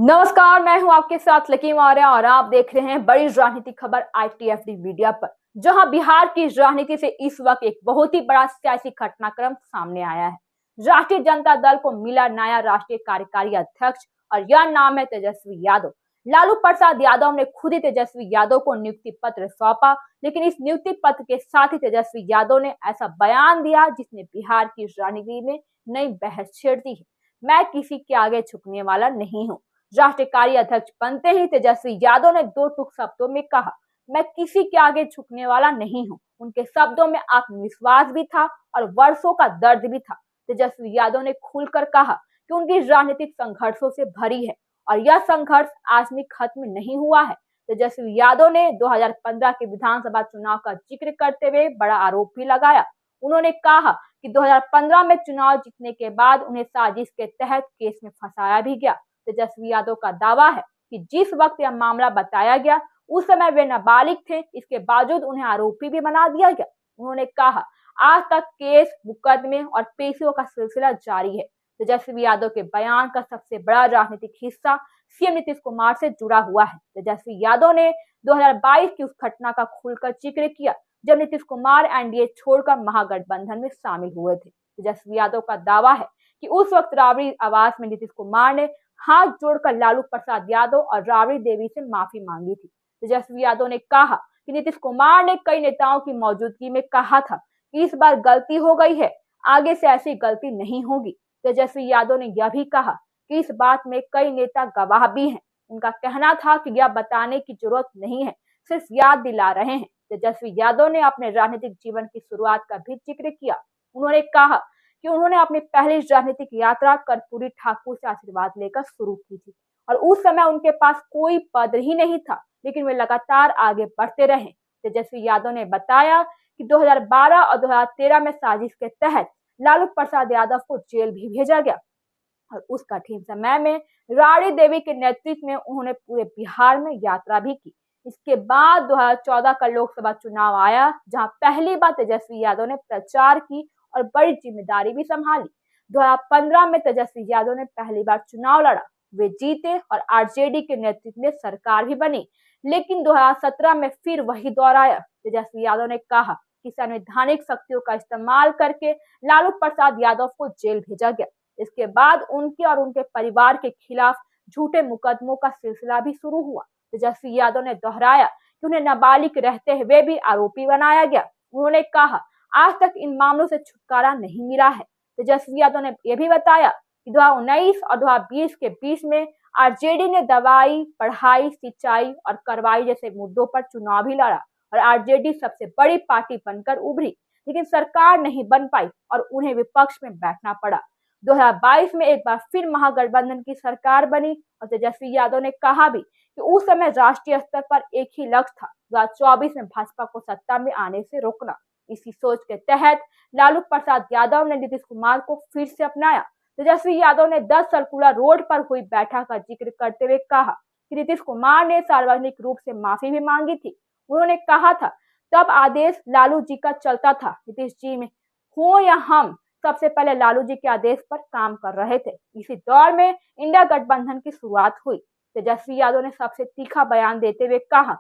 नमस्कार, मैं हूं आपके साथ लकी मौर्य और आप देख रहे हैं बड़ी राजनीतिक खबर ITFD मीडिया पर। जहां बिहार की राजनीति से इस वक्त एक बहुत ही बड़ा सियासी घटनाक्रम सामने आया है। राष्ट्रीय जनता दल को मिला नया राष्ट्रीय कार्यकारी अध्यक्ष और यह नाम है तेजस्वी यादव। लालू प्रसाद यादव ने खुद ही तेजस्वी यादव को नियुक्ति पत्र सौंपा, लेकिन इस नियुक्ति पत्र के साथ ही तेजस्वी यादव ने ऐसा बयान दिया जिसने बिहार की राजनीति में नई बहस छेड़ दी है। मैं किसी के आगे झुकने वाला नहीं हूँ। राष्ट्रीय कार्य अध्यक्ष बनते ही तेजस्वी यादव ने दो टूक शब्दों में कहा, मैं किसी के आगे झुकने वाला नहीं हूं। उनके शब्दों में आत्मविश्वास भी था और वर्षों का दर्द भी था। तेजस्वी यादव ने खुलकर कहा कि उनकी राजनीतिक संघर्षों से भरी है और यह संघर्ष आज भी खत्म नहीं हुआ है। तेजस्वी यादव ने 2015 के विधानसभा चुनाव का जिक्र करते हुए बड़ा आरोप भी लगाया। उन्होंने कहा कि 2015 में चुनाव जीतने के बाद उन्हें साजिश के तहत केस में फंसाया भी गया। तेजस्वी यादव का दावा है कि जिस वक्त यह मामला बताया गया उस समय वे नाबालिग थे, इसके बावजूद उन्हें आरोपी भी बना दिया गया। उन्होंने कहा, आज तक केस, मुकदमे और पेशियों का सिलसिला जारी है। तेजस्वी यादव के बयान का सबसे बड़ा राजनीतिक हिस्सा सीएम नीतीश कुमार से जुड़ा हुआ है। तेजस्वी यादव ने 2022 की उस घटना का खुलकर जिक्र किया जब नीतीश कुमार एनडीए छोड़कर महागठबंधन में शामिल हुए थे। तेजस्वी यादव का दावा है कि उस वक्त राबड़ी आवास में नीतीश कुमार ने हाथ जोड़कर लालू प्रसाद यादव और राबड़ी देवी से माफी मांगी थी। तेजस्वी यादव ने कहा कि नीतीश कुमार ने कई नेताओं की मौजूदगी में कहा था कि इस बार गलती हो गई है, आगे से ऐसी गलती नहीं होगी। तेजस्वी यादव ने यह भी कहा कि इस बात में कई नेता गवाह भी हैं। उनका कहना था कि यह बताने की जरूरत नहीं है, सिर्फ याद दिला रहे हैं। तेजस्वी यादव ने अपने राजनीतिक जीवन की शुरुआत का भी जिक्र किया। उन्होंने कहा कि उन्होंने अपनी पहली राजनीतिक यात्रा कर्पूरी ठाकुर से आशीर्वाद लेकर शुरू की थी और उस समय उनके पास कोई पद ही नहीं था, लेकिन वे लगातार आगे बढ़ते रहे। तेजस्वी यादव ने बताया कि 2012 और 2013 में साजिश के तहत लालू प्रसाद यादव को जेल भी भेजा गया और उस कठिन समय में राबड़ी देवी के नेतृत्व में उन्होंने पूरे बिहार में यात्रा भी की। इसके बाद 2014 का लोकसभा चुनाव आया, जहां पहली बार तेजस्वी यादव ने प्रचार की और बड़ी जिम्मेदारी भी संभाली। 2015 में तेजस्वी यादव ने पहली बार चुनाव लड़ा, वे जीते और आरजेडी के नेतृत्व में सरकार भी बनी, लेकिन 2017 में फिर वही दौर आया। तेजस्वी यादव ने कहा कि संवैधानिक शक्तियों का इस्तेमाल करके लालू प्रसाद यादव को जेल भेजा गया। इसके बाद उनके और उनके परिवार के खिलाफ झूठे मुकदमों का सिलसिला भी शुरू हुआ। तेजस्वी यादव ने दोहराया कि उन्हें नाबालिग रहते हुए भी आरोपी बनाया गया। उन्होंने कहा, आज तक इन मामलों से छुटकारा नहीं मिला है। तेजस्वी यादव ने यह भी बताया कि 2019 और 2020 के बीच में आरजेडी ने दवाई, पढ़ाई, सिंचाई और कार्रवाई जैसे मुद्दों पर चुनाव भी लड़ा और आरजेडी सबसे बड़ी पार्टी बनकर उभरी, लेकिन सरकार नहीं बन पाई और उन्हें विपक्ष में बैठना पड़ा। 2022 में एक बार फिर महागठबंधन की सरकार बनी और तेजस्वी यादव ने कहा भी कि उस समय राष्ट्रीय स्तर पर एक ही लक्ष्य था, 2024 में भाजपा को सत्ता में आने से रोकना। इसी सोच के तहत लालू प्रसाद यादव ने नीतीश कुमार को फिर से अपनाया। तेजस्वी यादव ने 10 सर्कुलर रोड पर हुई बैठक का जिक्र करते हुए कहा कि नीतीश कुमार ने सार्वजनिक रूप से माफी भी मांगी थी। उन्होंने कहा था, तब आदेश लालू जी का चलता था, नीतीश जी में हो या हम सबसे पहले लालू जी के आदेश पर काम कर रहे थे। इसी दौर में इंडिया गठबंधन की शुरुआत हुई। तेजस्वी यादव ने सबसे तीखा बयान देते हुए कहा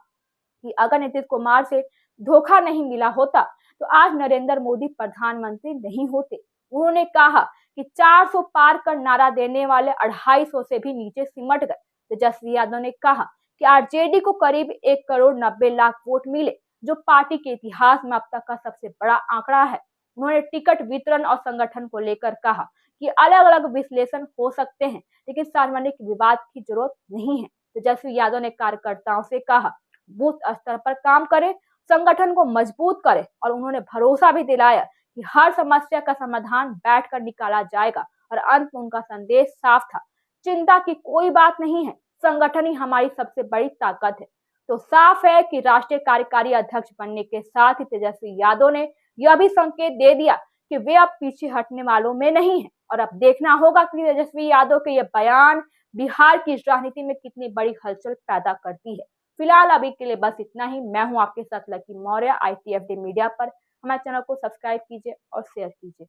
कि अगर नीतीश कुमार से धोखा नहीं मिला होता तो आज नरेंद्र मोदी प्रधानमंत्री नहीं होते। उन्होंने कहा कि 400 पार कर नारा देने वाले 250 से भी नीचे सिमट गए। तेजस्वी यादव ने कहा कि आरजेडी को करीब 1 करोड़ 90 लाख वोट मिले, जो पार्टी के इतिहास में अब तक का सबसे बड़ा आंकड़ा है। उन्होंने टिकट वितरण और संगठन को लेकर कहा कि अलग अलग विश्लेषण हो सकते हैं, लेकिन सार्वजनिक विवाद की जरूरत नहीं है। तेजस्वी यादव ने कार्यकर्ताओं से कहा, बूथ स्तर पर काम करें, संगठन को मजबूत करें और उन्होंने भरोसा भी दिलाया कि हर समस्या का समाधान बैठकर निकाला जाएगा और अंत में उनका संदेश साफ था, चिंता की कोई बात नहीं है, संगठन ही हमारी सबसे बड़ी ताकत है। तो साफ है कि राष्ट्रीय कार्यकारी अध्यक्ष बनने के साथ ही तेजस्वी यादव ने यह भी संकेत दे दिया कि वे अब पीछे हटने वालों में नहीं है और अब देखना होगा कि तेजस्वी यादव के ये बयान बिहार की राजनीति में कितनी बड़ी हलचल पैदा करती है। फिलहाल अभी के लिए बस इतना ही। मैं हूं आपके साथ लकी मौर्य, ITFD मीडिया पर। हमारे चैनल को सब्सक्राइब कीजिए और शेयर कीजिए।